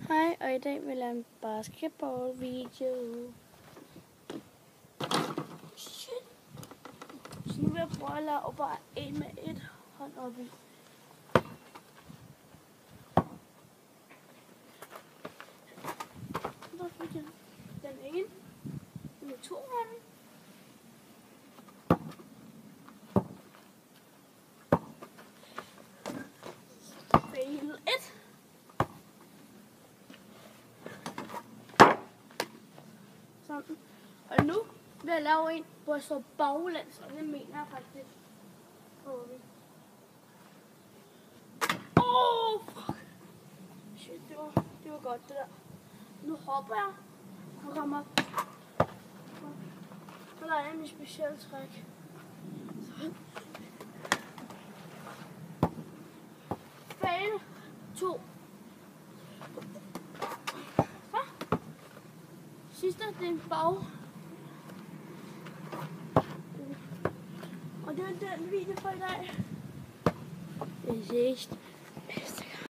Hej, og i dag vil jeg lave en basketball video. Shit. Så nu vil jeg prøve at lave bare en med et hånd op i. Så fik jeg den ene med 2 hånd. Fail 1. Sådan. Og nu vil jeg lave en, hvor jeg står baglæns, og det mener jeg faktisk. Fuck. Shit, det var godt det der. Nu hopper jeg og kommer. Så der er en speciel træk. Sådan. Fail 2. Sidste, det er en bag. Og det var den video for i dag. Vi ses.